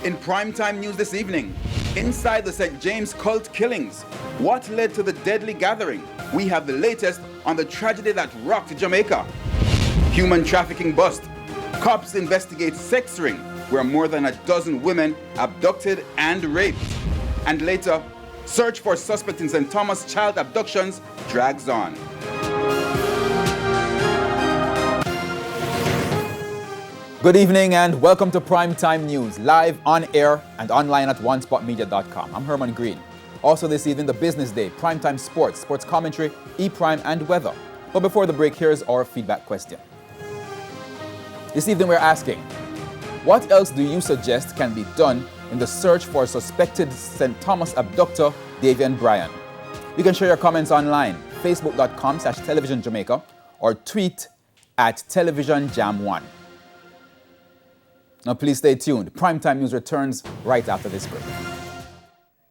In primetime news this evening, inside the St. James cult killings, what led to the deadly gathering? We have the latest on the tragedy that rocked Jamaica. Human trafficking bust. Cops investigate sex ring where more than a dozen women abducted and raped. And later, search for suspect in St. Thomas child abductions drags on. Good evening and welcome to Primetime News, live on air and online at onespotmedia.com. I'm Herman Green. Also this evening, the business day, primetime sports, sports commentary, e-prime and weather. But before the break, here's our feedback question. This evening we're asking, what else do you suggest can be done in the search for suspected St. Thomas abductor, Davian Bryan? You can share your comments online, facebook.com/televisionjamaica or tweet at televisionjam1. Now please stay tuned. Primetime News returns right after this break.